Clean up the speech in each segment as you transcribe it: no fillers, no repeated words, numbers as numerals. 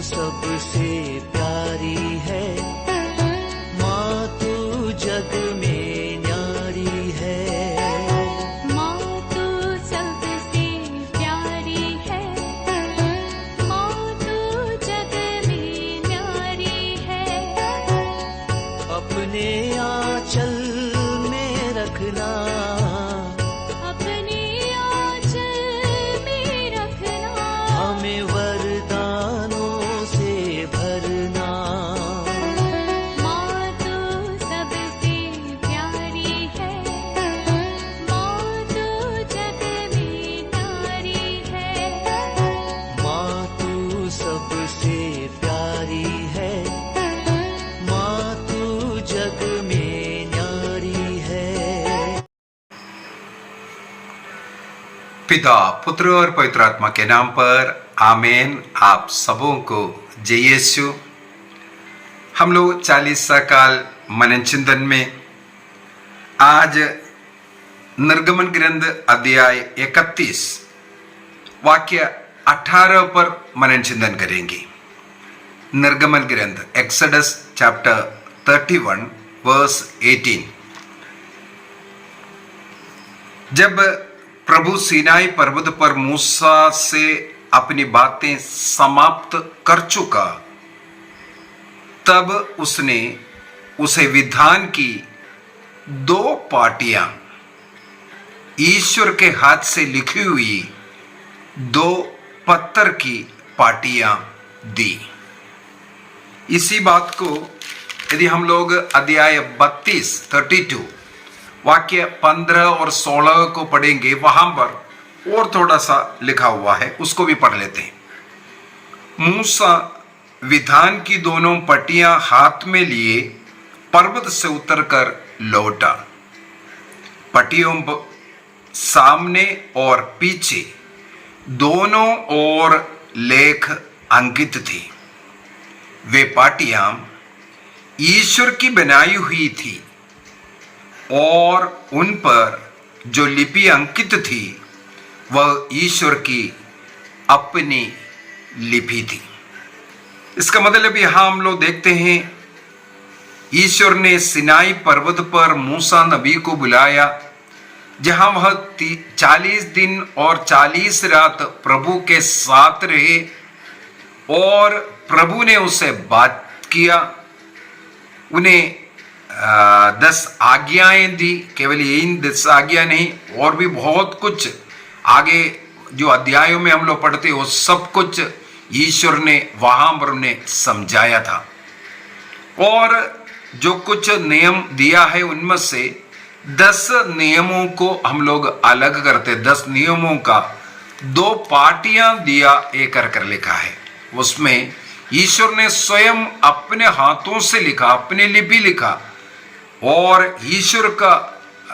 सबसे प्यारी है, माँ तू जग में न्यारी है। माँ तू सबसे प्यारी है, माँ तू जग में न्यारी है। अपने आंचल में रखना, अपने आंचल में रखना, हमें वरदानों से भरना। माँ तू सबसे प्यारी है, माँ तू जग में न्यारी है। माँ तू सबसे प्यारी है, माँ तू जग में न्यारी है। पिता, पुत्र और पवित्र आत्मा के नाम पर आमीन। आप सबों को जय यीशु। हम लोग 40 काल मनन चिंतन में आज निर्गमन ग्रंथ अध्याय 31 वाक्य 18 पर मनन चिंतन करेंगे। निर्गमन ग्रंथ एक्सोडस चैप्टर 31 वर्स 18। जब प्रभु सीनाई पर्वत पर मूसा से अपनी बातें समाप्त कर चुका, तब उसने उसे विधान की 2 पाटियां, ईश्वर के हाथ से लिखी हुई 2 पत्थर की पाटियां दी। इसी बात को यदि हम लोग अध्याय 32 वाक्य 15 और 16 को पढ़ेंगे, वहां पर और थोड़ा सा लिखा हुआ है, उसको भी पढ़ लेते हैं। मूसा विधान की दोनों पट्टियां हाथ में लिए पर्वत से उतरकर लौटा। पट्टियों सामने और पीछे दोनों ओर लेख अंकित थी। वे पाटियां ईश्वर की बनाई हुई थी और उन पर जो लिपि अंकित थी वह ईश्वर की अपनी लिपि थी। इसका मतलब यहां हम लोग देखते हैं, ईश्वर ने सिनाई पर्वत पर मूसा नबी को बुलाया, जहां वह 40 दिन और 40 रात प्रभु के साथ रहे और प्रभु ने उससे बात किया, उन्हें 10 आज्ञाएं दी। केवल यही 10 आज्ञा नहीं, और भी बहुत कुछ आगे जो अध्यायों में हम लोग पढ़ते हो, सब कुछ ईश्वर ने वहां पर उन्हें समझाया था। और जो कुछ नियम दिया है उनमें से 10 नियमों को हम लोग अलग करते, 10 नियमों का 2 पाटियां दिया एक कर लिखा है। उसमें ईश्वर ने स्वयं अपने हाथों से लिखा, अपनी लिपि लिखा, और ईश्वर का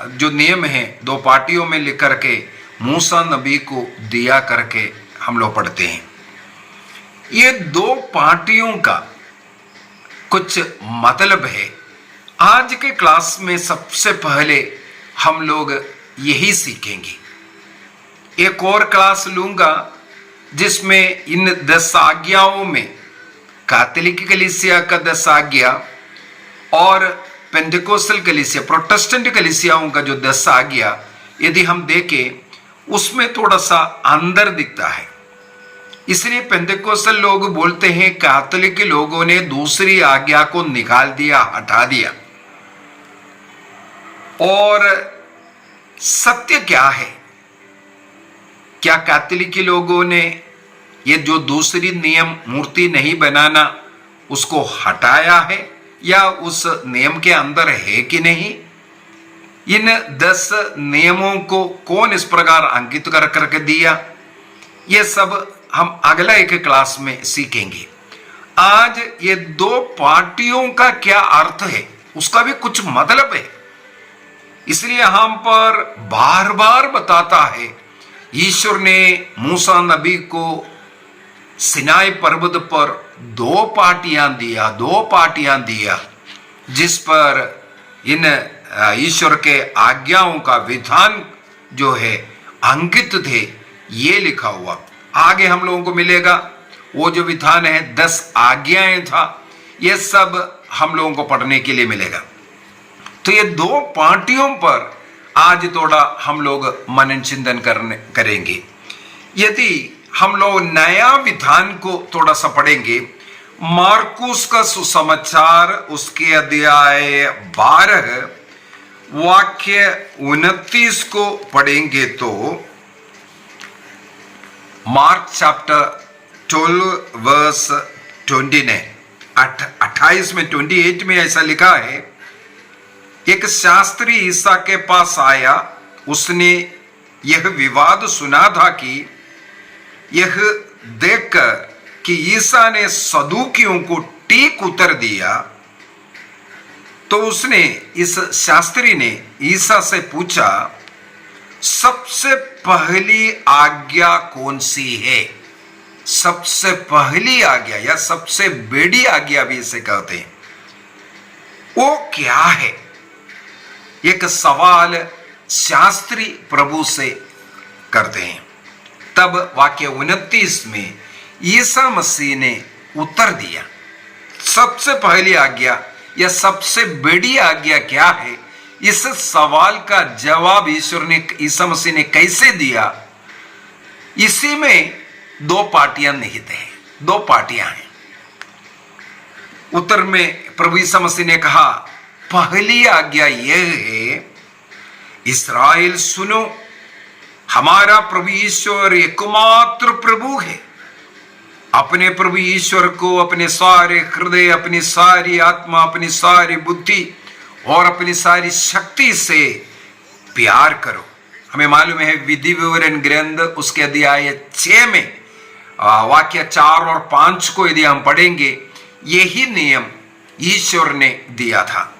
जो नियम है 2 पाटियों में लिख करके मूसा नबी को दिया करके हम लोग पढ़ते हैं। ये 2 पाटियों का कुछ मतलब है। आज के क्लास में सबसे पहले हम लोग यही सीखेंगे। एक और क्लास लूंगा जिसमें इन 10 आज्ञाओं में कैथोलिक कलीसिया का 10 आज्ञा और पेंटिकोस्टल कलीसिया, प्रोटेस्टेंट कलीसियाओं का जो 10 आज्ञा यदि हम देखें, उसमें थोड़ा सा अंदर दिखता है। इसलिए पेंटिकोस्टल लोग बोलते हैं कैथोलिक लोगों ने दूसरी आज्ञा को निकाल दिया, हटा दिया। और सत्य क्या है? क्या कैथोलिक लोगों ने ये जो दूसरी नियम मूर्ति नहीं बनाना उसको हटाया है, या उस नियम के अंदर है कि नहीं? इन 10 नियमों को कौन इस प्रकार अंकित कर करके दिया, ये सब हम अगला एक क्लास में सीखेंगे। आज ये 2 पाटियों का क्या अर्थ है, उसका भी कुछ मतलब है। इसलिए हम पर बार बार बताता है, ईश्वर ने मूसा नबी को सिनाई पर्वत पर 2 पाटियां दिया, जिस पर इन ईश्वर के आज्ञाओं का विधान जो है अंकित थे, ये लिखा हुआ। आगे हम लोगों को मिलेगा वो जो विधान है 10 आज्ञाएं था, ये सब हम लोगों को पढ़ने के लिए मिलेगा। तो ये 2 पार्टियों पर आज थोड़ा हम लोग मनन चिंतन करेंगे। यदि हम लोग नया विधान को थोड़ा सा पढ़ेंगे, मार्कुस का सुसमाचार उसके अध्याय 12 वाक्य 29 को पढ़ेंगे तो मार्क चैप्टर 12 वर्स 28 में 28 में ऐसा लिखा है, एक शास्त्री ईसा के पास आया, उसने यह विवाद सुना था कि यह देखकर कि ईसा ने सदूकियों को ठीक उत्तर दिया, तो उसने इस शास्त्री ने ईसा से पूछा, सबसे पहली आज्ञा कौन सी है? सबसे पहली आज्ञा या सबसे बड़ी आज्ञा भी इसे कहते हैं, वो क्या है? एक सवाल शास्त्री प्रभु से करते हैं। तब वाक्य 29 में ईसा मसीह ने उत्तर दिया, सबसे पहली आज्ञा या सबसे बड़ी आज्ञा क्या है? इस सवाल का जवाब ईश्वर ने, ईसा मसीह ने कैसे दिया? इसी में 2 पार्टियां निहित हैं, 2 पार्टियां हैं। उत्तर में प्रभु ईसा मसीह ने कहा, पहली आज्ञा यह है, इस्राएल सुनो, हमारा प्रभु ईश्वर एकमात्र प्रभु है। अपने प्रभु ईश्वर को अपने सारे हृदय, अपनी सारी आत्मा, अपनी सारी बुद्धि और अपनी सारी शक्ति से प्यार करो। हमें मालूम है विधि विवरण ग्रंथ उसके अध्याय 6 में वाक्य 4 और 5 को यदि हम पढ़ेंगे, यही नियम ईश्वर ने दिया था।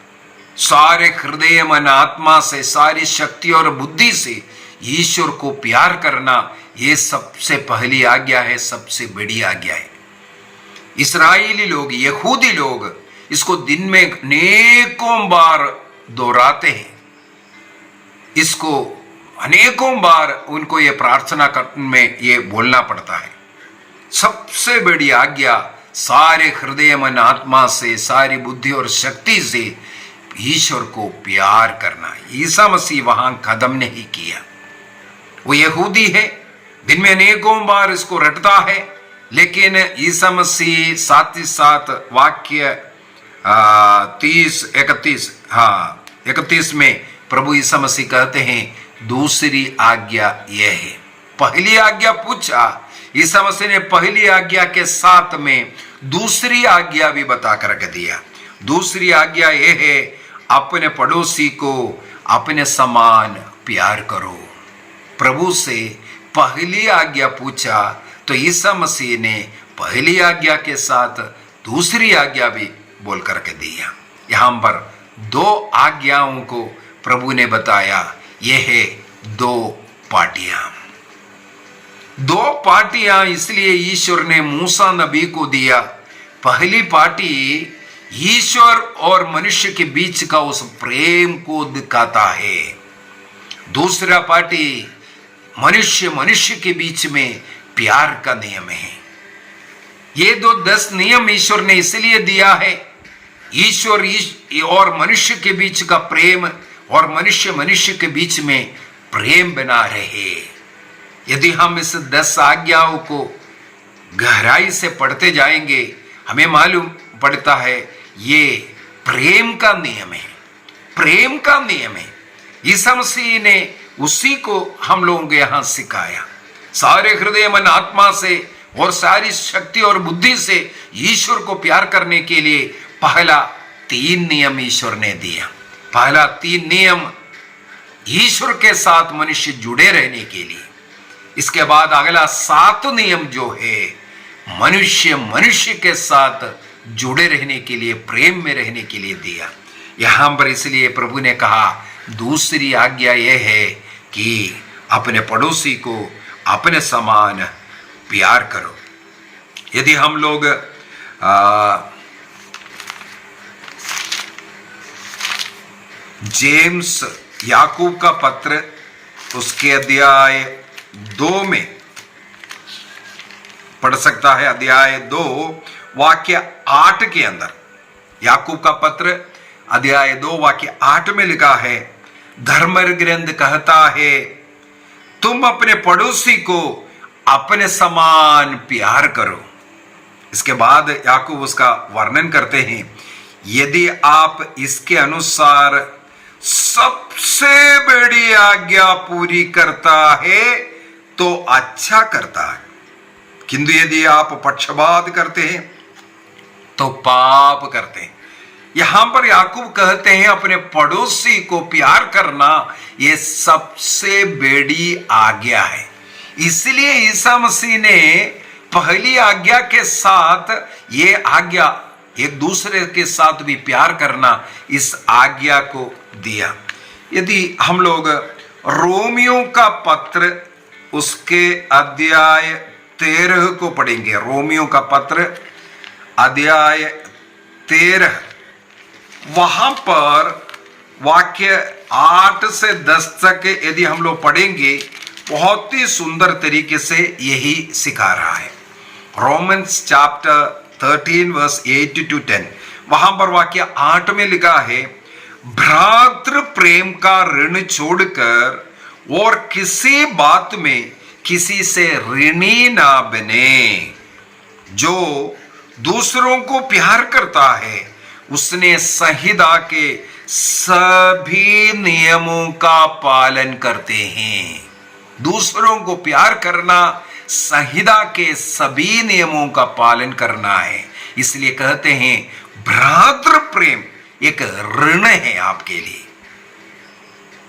सारे हृदय, मन, आत्मा से, सारी शक्ति और बुद्धि से ईश्वर को प्यार करना, यह सबसे पहली आज्ञा है, सबसे बड़ी आज्ञा है। इस्राएली लोग, यहूदी लोग इसको दिन में अनेकों बार दोहराते हैं। इसको अनेकों बार उनको ये प्रार्थना में ये बोलना पड़ता है। सबसे बड़ी आज्ञा सारे हृदय, मन, आत्मा से, सारी बुद्धि और शक्ति से ईश्वर को प्यार करना। ईसा मसीह वहां कदम नहीं किया। वो यहूदी है, दिन में अनेकों बार इसको रटता है, लेकिन ईसा मसीह साथ ही साथ वाक्य 31 में प्रभु ईसा मसीह कहते हैं, दूसरी आज्ञा यह है। पहली आज्ञा पूछा, ईसा मसीह ने पहली आज्ञा के साथ में दूसरी आज्ञा भी बता करके दिया। दूसरी आज्ञा यह है, अपने पड़ोसी को अपने समान प्यार करो। प्रभु से पहली आज्ञा पूछा तो ईसा मसीह ने पहली आज्ञा के साथ दूसरी आज्ञा भी बोल करके दिया। यहां पर 2 आज्ञाओं को प्रभु ने बताया। यह है 2 पार्टियां। 2 पार्टियां इसलिए ईश्वर ने मूसा नबी को दिया। पहली पार्टी ईश्वर और मनुष्य के बीच का उस प्रेम को दिखाता है। दूसरा पार्टी मनुष्य के बीच में प्यार का नियम है। ये 10 नियम ईश्वर ने इसलिए दिया है, ईश्वर और मनुष्य के बीच का प्रेम और मनुष्य के बीच में प्रेम बना रहे। यदि हम इस 10 आज्ञाओं को गहराई से पढ़ते जाएंगे, हमें मालूम पड़ता है ये प्रेम का नियम है। प्रेम का नियम है। ईसा मसीह ने उसी को हम लोगों को यहां सिखाया। सारे हृदय, मन, आत्मा से और सारी शक्ति और बुद्धि से ईश्वर को प्यार करने के लिए पहला 3 नियम ईश्वर ने दिया। पहला 3 नियम ईश्वर के साथ मनुष्य जुड़े रहने के लिए। इसके बाद अगला 7 नियम जो है मनुष्य के साथ जुड़े रहने के लिए, प्रेम में रहने के लिए दिया। यहां पर इसलिए प्रभु ने कहा दूसरी आज्ञा यह है कि अपने पड़ोसी को अपने समान प्यार करो। यदि हम लोग जेम्स याकूब का पत्र उसके अध्याय 2 में पढ़ सकता है अध्याय 2 वाक्य 8 के अंदर। याकूब का पत्र अध्याय 2 वाक्य 8 में लिखा है, धर्म ग्रंथ कहता है तुम अपने पड़ोसी को अपने समान प्यार करो। इसके बाद याकूब उसका वर्णन करते हैं, यदि आप इसके अनुसार सबसे बड़ी आज्ञा पूरी करता है तो अच्छा करता है, किंतु यदि आप पक्षपात करते हैं तो पाप करते हैं। यहां पर याकूब कहते हैं अपने पड़ोसी को प्यार करना यह सबसे बड़ी आज्ञा है। इसलिए ईसा मसीह ने पहली आज्ञा के साथ ये आज्ञा एक दूसरे के साथ भी प्यार करना इस आज्ञा को दिया। यदि हम लोग रोमियो का पत्र उसके अध्याय 13 को पढ़ेंगे, रोमियो का पत्र अध्याय 13, वहां पर वाक्य 8 से 10 तक यदि हम लोग पढ़ेंगे, बहुत ही सुंदर तरीके से यही सिखा रहा है। रोमन्स चैप्टर 13 वर्स 8 to 10, वहां पर वाक्य 8 में लिखा है, भ्रातृ प्रेम का ऋण छोड़कर और किसी बात में किसी से ऋणी ना बने। जो दूसरों को प्यार करता है उसने संहिता के सभी नियमों का पालन करते हैं। दूसरों को प्यार करना संहिता के सभी नियमों का पालन करना है। इसलिए कहते हैं भ्रातृ प्रेम एक ऋण है आपके लिए।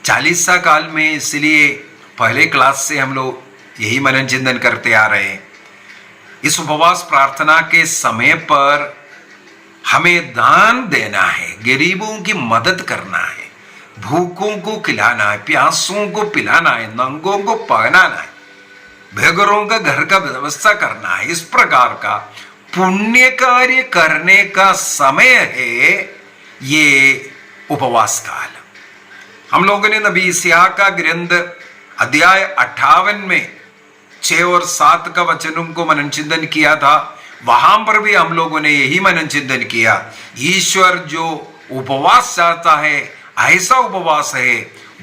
40 काल में, इसलिए पहले क्लास से हम लोग यही मनन चिंतन करते आ रहे हैं। इस उपवास प्रार्थना के समय पर हमें दान देना है, गरीबों की मदद करना है, भूखों को खिलाना है, प्यासों को पिलाना है, नंगों को पहनाना है, बेघरों का घर का व्यवस्था करना है। इस प्रकार का पुण्य कार्य करने का समय है ये उपवास काल। हम लोगों ने नबी यशायाह का ग्रंथ अध्याय 58 में 6 और 7 का वचनों को मनन चिंतन किया था। वहां पर भी हम लोगों ने यही मनन चिंतन किया, ईश्वर जो उपवास चाहता है ऐसा उपवास है,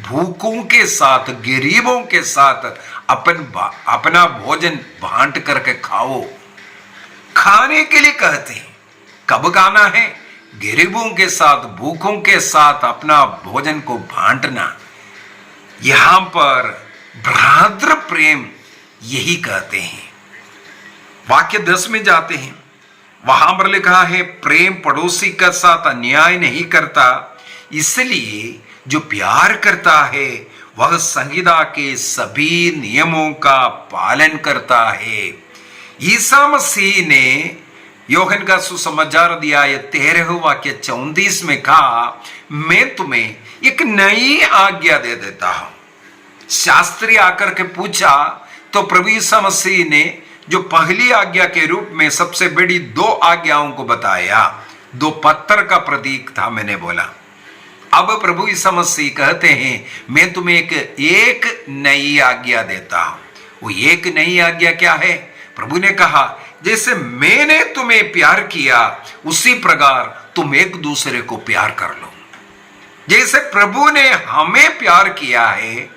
भूखों के साथ, गरीबों के साथ अपना भोजन बांट करके खाओ। खाने के लिए कहते हैं, कब खाना है? गरीबों के साथ, भूखों के साथ अपना भोजन को बांटना। यहां पर भ्रातृ प्रेम यही कहते हैं। वाक्य 10 में जाते हैं, वहां पर लिखा है प्रेम पड़ोसी के साथ अन्याय नहीं करता, इसलिए जो प्यार करता है वह संहिता के सभी नियमों का पालन करता है। ईसा मसीह ने योहन का सुसमाचार अध्याय 13 वाक्य 34 में कहा, मैं तुम्हें एक नई आज्ञा दे देता हूं। शास्त्री आकर के पूछा तो प्रभु यीशु मसीह ने जो पहली आज्ञा के रूप में सबसे बड़ी 2 आज्ञाओं को बताया, 2 पत्थर का प्रतीक था। मैंने बोला अब प्रभु यीशु मसीह कहते हैं मैं तुम्हें एक नई आज्ञा देता हूं। वो एक नई आज्ञा क्या है? प्रभु ने कहा जैसे मैंने तुम्हें प्यार किया उसी प्रकार तुम एक दूसरे को प्यार कर लो। जैसे प्रभु ने हमें प्यार किया है,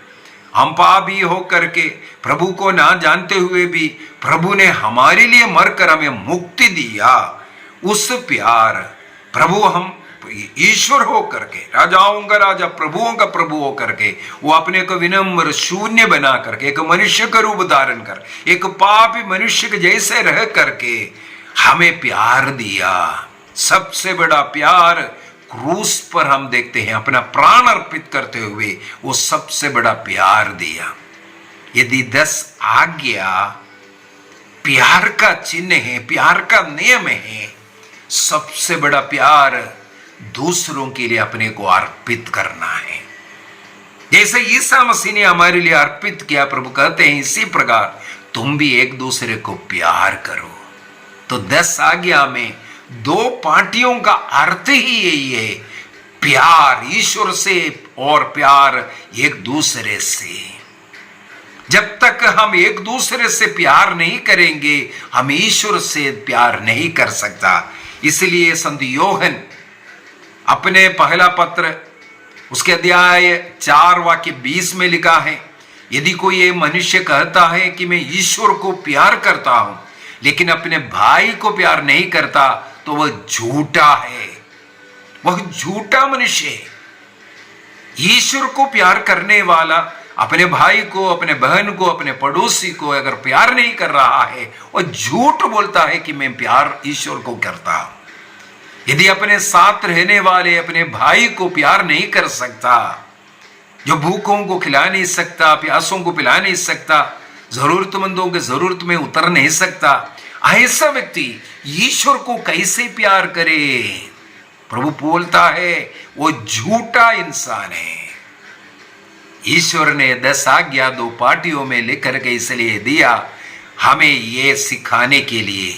हम पापी होकर के प्रभु को ना जानते हुए भी प्रभु ने हमारे लिए मरकर हमें मुक्ति दिया। उस प्यार प्रभु, हम ईश्वर हो करके, राजाओं का राजा, प्रभुओं का प्रभु हो करके, वो अपने को विनम्र शून्य बना करके एक मनुष्य का रूप धारण कर एक पापी मनुष्य के जैसे रह करके हमें प्यार दिया। सबसे बड़ा प्यार क्रूस पर हम देखते हैं, अपना प्राण अर्पित करते हुए वो सबसे बड़ा प्यार दिया। यदि 10 आज्ञा प्यार का चिन्ह है, प्यार का नियम है, सबसे बड़ा प्यार दूसरों के लिए अपने को अर्पित करना है। जैसे ईसा मसीह ने हमारे लिए अर्पित किया, प्रभु कहते हैं इसी प्रकार तुम भी एक दूसरे को प्यार करो। तो 10 आज्ञा में 2 पार्टियों का अर्थ ही यही है, प्यार ईश्वर से और प्यार एक दूसरे से। जब तक हम एक दूसरे से प्यार नहीं करेंगे, हम ईश्वर से प्यार नहीं कर सकता। इसलिए संत योहन अपने पहला पत्र उसके अध्याय 4 वाक्य 20 में लिखा है, यदि कोई ये मनुष्य कहता है कि मैं ईश्वर को प्यार करता हूं लेकिन अपने भाई को प्यार नहीं करता, तो वह झूठा है, वह झूठा मनुष्य है। ईश्वर को प्यार करने वाला अपने भाई को, अपने बहन को, अपने पड़ोसी को अगर प्यार नहीं कर रहा है, वह झूठ बोलता है कि मैं प्यार ईश्वर को करता हूं। यदि अपने साथ रहने वाले अपने भाई को प्यार नहीं कर सकता, जो भूखों को खिला नहीं सकता, प्यासों को पिला नहीं सकता, जरूरतमंदों के जरूरत में उतर नहीं सकता, ऐसा व्यक्ति ईश्वर को कैसे प्यार करे? प्रभु बोलता है वो झूठा इंसान है। ईश्वर ने 10 आज्ञा 2 पार्टियों में लिख करके इसलिए दिया, हमें यह सिखाने के लिए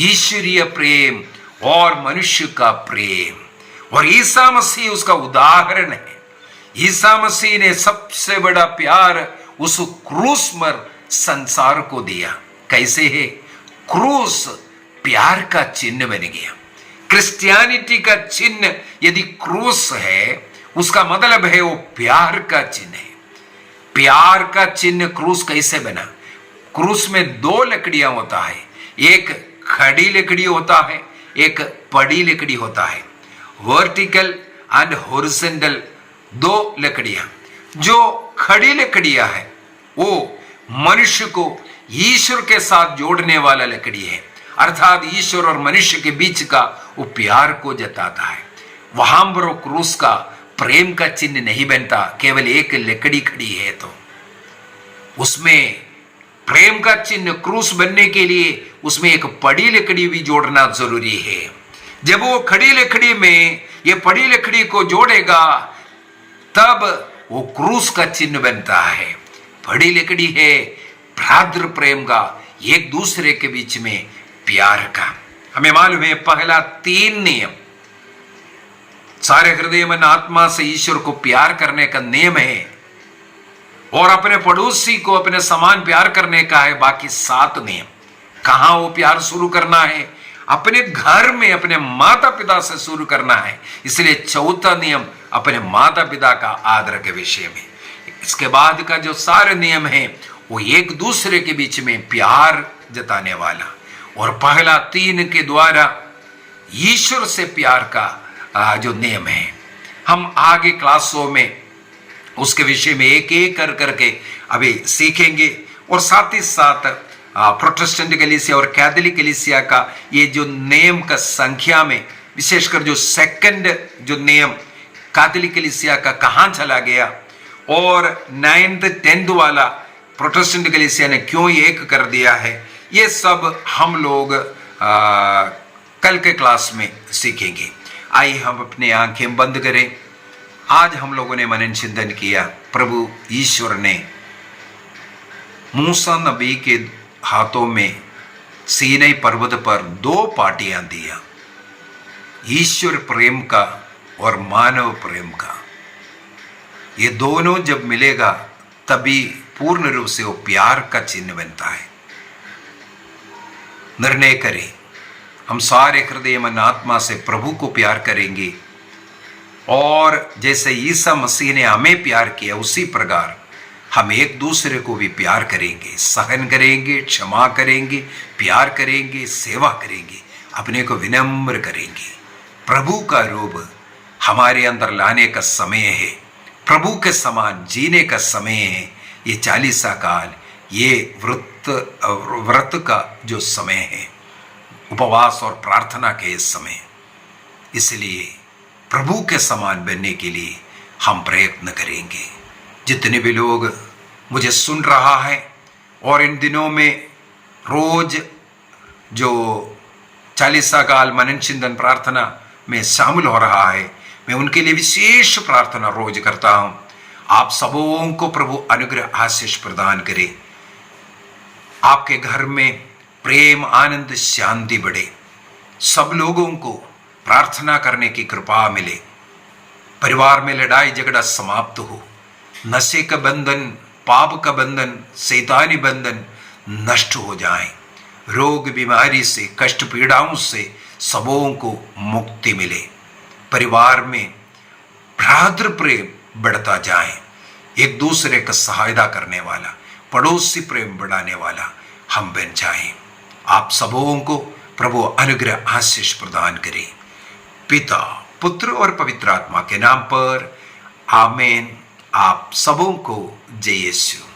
ईश्वरीय प्रेम और मनुष्य का प्रेम। और ईसा मसीह उसका उदाहरण है। ईसा मसीह ने सबसे बड़ा प्यार उस क्रूस पर संसार को दिया। कैसे है? क्रूस प्यार का चिन्ह बन गया। क्रिश्चियनिटी का चिन्ह यदि क्रूस है, उसका मतलब है वो प्यार का चिन्ह है। प्यार का चिन्ह क्रूस कैसे बना? क्रूस में 2 लकड़ियां होता है, एक खड़ी लकड़ी होता है, एक पड़ी लकड़ी होता है। वर्टिकल एंड हॉरिजॉन्टल 2 लकड़ियां। जो खड़ी लकड़ियां है वो मनुष्य को ईश्वर के साथ जोड़ने वाला लकड़ी है, अर्थात ईश्वर और मनुष्य के बीच का वो प्यार को जताता है। वहां पर वो क्रूस का प्रेम का चिन्ह नहीं बनता, केवल एक लकड़ी खड़ी है। तो उसमें प्रेम का चिन्ह क्रूस बनने के लिए उसमें एक पड़ी लकड़ी भी जोड़ना जरूरी है। जब वो खड़ी लकड़ी में ये पड़ी लकड़ी को जोड़ेगा तब वो क्रूस का चिन्ह बनता है। पड़ी लकड़ी है भ्रातृ प्रेम का, एक दूसरे के बीच में प्यार का। हमें मालूम है पहला 3 नियम सारे हृदय मन आत्मा से ईश्वर को प्यार करने का नियम है, और अपने पड़ोसी को अपने समान प्यार करने का है। बाकी 7 नियम कहां वो प्यार शुरू करना है? अपने घर में अपने माता पिता से शुरू करना है। इसलिए 4था नियम अपने माता पिता का आदर के विषय में। इसके बाद का जो सारे नियम है वो एक दूसरे के बीच में प्यार जताने वाला, और पहला 3 के द्वारा ईश्वर से प्यार का जो नियम है। हम आगे क्लासों में उसके विषय में एक एक कर करके अभी सीखेंगे, और साथ ही साथ प्रोटेस्टेंट कलीसिया और कैथोलिक कलीसिया का ये जो नियम का संख्या में, विशेषकर जो 2nd जो नियम कैथोलिक कलीसिया का कहां चला गया, और 9th 10th वाला प्रोटेस्टेंट कलीसिया ने क्यों एक कर दिया है, ये सब हम लोग कल के क्लास में सीखेंगे। आइए हम अपने आंखें बंद करें। आज हम लोगों ने मनन चिंतन किया। प्रभु ईश्वर ने मूसा नबी के हाथों में सीनै पर्वत पर 2 पाटियां दिया, ईश्वर प्रेम का और मानव प्रेम का। ये दोनों जब मिलेगा तभी पूर्ण रूप से वो प्यार का चिन्ह बनता है। निर्णय करें, हम सारे हृदय मन आत्मा से प्रभु को प्यार करेंगे, और जैसे ईसा मसीह ने हमें प्यार किया उसी प्रकार हम एक दूसरे को भी प्यार करेंगे, सहन करेंगे, क्षमा करेंगे, प्यार करेंगे, सेवा करेंगे, अपने को विनम्र करेंगे। प्रभु का रूप हमारे अंदर लाने का समय है, प्रभु के समान जीने का समय है। ये 40 काल, ये व्रत का जो समय है, उपवास और प्रार्थना के इस समय, इसलिए प्रभु के समान बनने के लिए हम प्रयत्न करेंगे। जितने भी लोग मुझे सुन रहा है और इन दिनों में रोज जो 40 काल मनन चिंतन प्रार्थना में शामिल हो रहा है, मैं उनके लिए विशेष प्रार्थना रोज करता हूं। आप सबों को प्रभु अनुग्रह आशीष प्रदान करे, आपके घर में प्रेम, आनंद, शांति बढ़े, सब लोगों को प्रार्थना करने की कृपा मिले, परिवार में लड़ाई झगड़ा समाप्त हो, नशे का बंधन पाप का बंधन, शैतानी बंधन नष्ट हो जाएं, रोग बीमारी से, कष्ट पीड़ाओं से सबों को मुक्ति मिले, परिवार में भ्रातृ प्रेम बढ़ता जाए, एक दूसरे का सहायता करने वाला, पड़ोसी प्रेम बढ़ाने वाला हम बन जाएं। आप सबों को प्रभु अनुग्रह आशीष प्रदान करे, पिता, पुत्र और पवित्र आत्मा के नाम पर आमीन। आप सबों को जय यीशु।